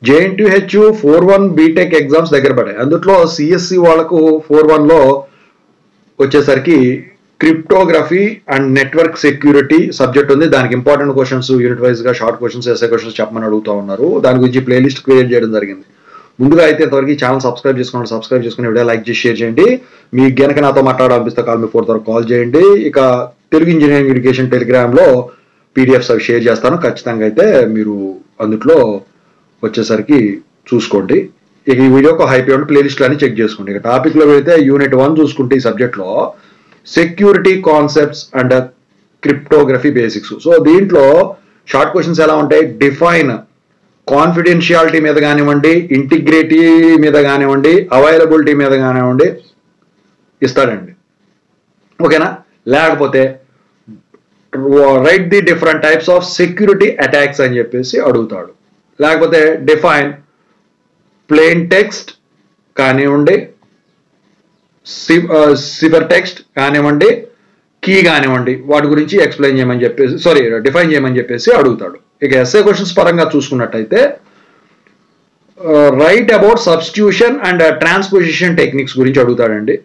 JNTH 4-1 BTech exams దగ్గర పడ్డాయి. అందులో సిఎస్సి వాళ్ళకు 4-1లో వచ్చేసరికి cryptography and network security subject ఉంది. దానికి ఇంపార్టెంట్ క్వశ్చన్స్ యూనిట్ వైజ్ గా షార్ట్ క్వశ్చన్స్, ఎస్ఏ క్వశ్చన్స్ చెప్పమని అడుగుతా ఉన్నారు. దాని గురించి ప్లేలిస్ట్ క్రియేట్ చేయడం జరిగింది. ముందుగా అయితే ఇంతవరకు ఛానల్ సబ్స్క్రైబ్ చేసుకుని వీడియో లైక్ చేసి షేర్ చేయండి. మీకు గనక నాతో మాట్లాడాలనిపిస్తే కాల్ మీ 4 కాల్ చేయండి. ఇక తెలుగు ఇంజనీరింగ్ ఎడ్యుకేషన్ టెలిగ్రామ్లో పీడిఎఫ్స్ అవి షేర్ చేస్తాను. ఖచ్చితంగా అయితే మీరు అందులో వచ్చేసరికి చూసుకోండి. ఇక ఈ వీడియోకి హైప్ ఉంటే ప్లేలిస్ట్లో అని చెక్ చేసుకోండి. ఇక టాపిక్లో వెళితే యూనిట్ 1 చూసుకుంటే ఈ సబ్జెక్ట్లో security concepts and cryptography basics. So దీంట్లో షార్ట్ క్వశ్చన్స్ ఎలా ఉంటాయి? డిఫైన్ కాన్ఫిడెన్షియాలిటీ మీద కానివ్వండి, ఇంటిగ్రిటీ మీద కానివ్వండి, అవైలబిలిటీ మీద కానివ్వండి ఇస్తాడండి. ఓకేనా? లేకపోతే right the different types of security attacks అని చెప్పేసి అడుగుతాడు. లేకపోతే డిఫైన్ ప్లెయిన్ టెక్స్ట్ కానివ్వండి, సిఫర్ టెక్స్ట్ కానివ్వండి, కీ కానివ్వండి, వాటి గురించి ఎక్స్ప్లెయిన్ చేయమని చెప్పేసి డిఫైన్ చేయమని చెప్పేసి అడుగుతాడు. ఇక ఎస్ఏ క్వశ్చన్స్ పరంగా చూసుకున్నట్టయితే write about substitution and transposition techniques గురించి అడుగుతాడండి.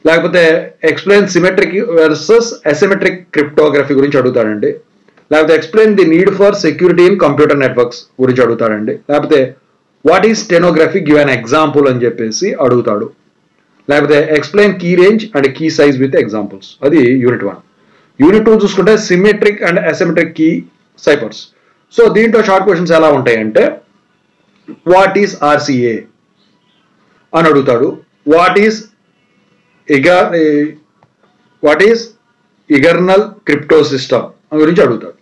లేకపోతే explain symmetric versus asymmetric cryptography గురించి అడుగుతాడండి. లేకపోతే explain the need for security in computer networks గురించి అడుగుతాడండి. లేకపోతే what is stenography give an example అని చెప్పేసి అడుగుతాడు. లేకపోతే explain key range and key size with examples. అది యూనిట్ 1. యూనిట్ 2 చూసుకుంటే symmetric and asymmetric key ciphers. So దీంట్లో షార్ట్ క్వశ్చన్స్ ఎలా ఉంటాయంటే వాట్ ఈస్ ఆర్సిఏ అని అడుగుతాడు. What is ElGamal crypto system గురించి అడుగుతాడు.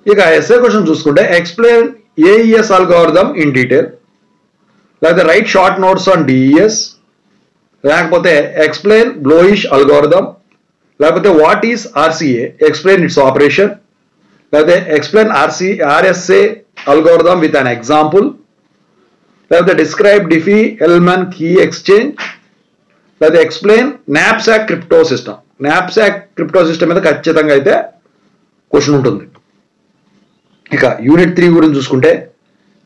ఇక ఎస్ఏ క్వశ్చన్ చూసుకుంటే explain AES algorithm in detail, లేకపోతే write short notes on DES, లేకపోతే ఎక్స్ప్లెయిన్ బ్లోయిష్ అల్గోరిథం, లేకపోతే what is RCA, explain its operation, లేకపోతే explain RSA algorithm with an example, లేకపోతే describe Diffie Hellman key exchange, లేకపోతే explain knapsack crypto system. Knapsack crypto system మీద ఖచ్చితంగా అయితే question ఉంటుంది. ఇక యూనిట్ 3 గురించి చూసుకుంటే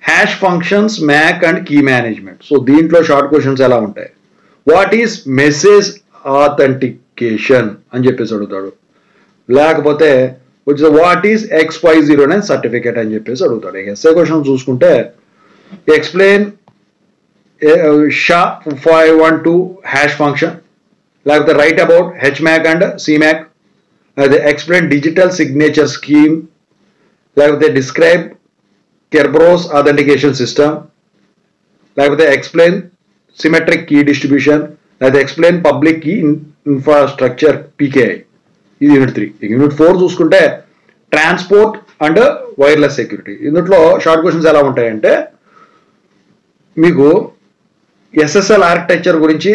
hash functions, MAC and key management. So దీంట్లో షార్ట్ క్వశ్చన్స్ ఎలా ఉంటాయి? వాట్ ఈస్ మెసేజ్ ఆథెంటికేషన్ అని చెప్పేసి అడుగుతాడు. లేకపోతే వాట్ ఈస్ XY09 సర్టిఫికేట్ అని చెప్పేసి అడుగుతాడు. ఎస్ఏ క్వశ్చన్ చూసుకుంటే ఎక్స్ప్లెయిన్ SHA-512 హ్యాష్ ఫంక్షన్, లేకపోతే write about HMAC and CMAC, లేకపోతే ఎక్స్ప్లెయిన్ డిజిటల్ సిగ్నేచర్ స్కీమ్, లేకపోతే డిస్క్రైబ్ కెర్బరోస్ ఆథెంటికేషన్ సిస్టమ్, లేకపోతే ఎక్స్ప్లెయిన్ సిమెట్రిక్ కీ డిస్ట్రిబ్యూషన్, లేకపోతే explain public key infrastructure PKI. ఇది యూనిట్ 3. యూనిట్ 4 చూసుకుంటే ట్రాన్స్పోర్ట్ అండ్ వైర్లెస్ సెక్యూరిటీ. ఇందులో short questions ఎలా ఉంటాయంటే మీకు SSL ఆర్కిటెక్చర్ గురించి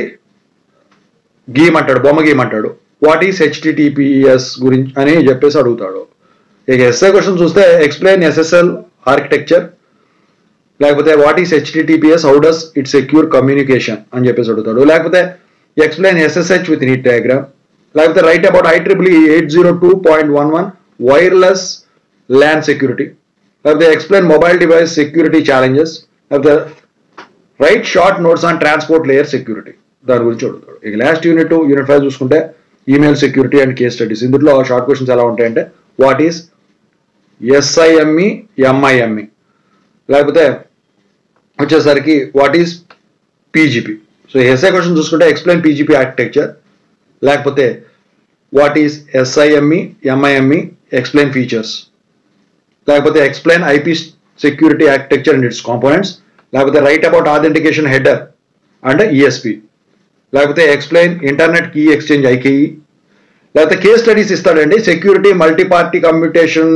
బొమ్మ గీయమంటాడు. వాట్ ఈస్ HTTPS గురించి అని చెప్పేసి అడుగుతాడు. ఇక ఎస్ఏ క్వశ్చన్ చూస్తే ఎక్స్ప్లెయిన్ SSL ఆర్కిటెక్చర్, లేకపోతే what is HTTPS, how does it secure communication అని చెప్పేసి అడుగుతాడు. లేకపోతే explain SSH with neat diagram, లేకపోతే write about IEEE 802.11 wireless LAN security, లేకపోతే explain mobile device security challenges, లేకపోతే write short notes on transport layer security. దాని గురించి అడుగుతాడు. ఇక లాస్ట్ యూనిట్ 5 చూసుకుంటే email security and case studies. ఇందులో షార్ట్ క్వశ్చన్స్ ఎలా ఉంటాయంటే వాట్ ఈస్ SIME, MIME, లేకపోతే వచ్చేసరికి what is PGP. So SI question చూసుకుంటే ఎక్స్ప్లెయిన్ PGP ఆర్కిటెక్చర్, లేకపోతే what is SIME, MIME, explain features, లేకపోతే explain IP security architecture and its components, లేకపోతే write about authentication header and ESP, లేకపోతే explain internet key exchange IKE, లేకపోతే case studies ఇస్తాడండి. Security multiparty communication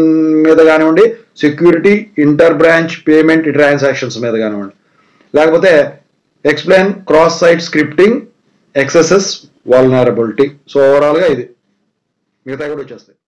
మీద కానివ్వండి, security inter branch payment transactions మీద కానివ్వండి, లేకపోతే explain cross site scripting XSS vulnerability. So ఓవరాల్గా ఇది మిగతా కూడా వచ్చేస్తాయి.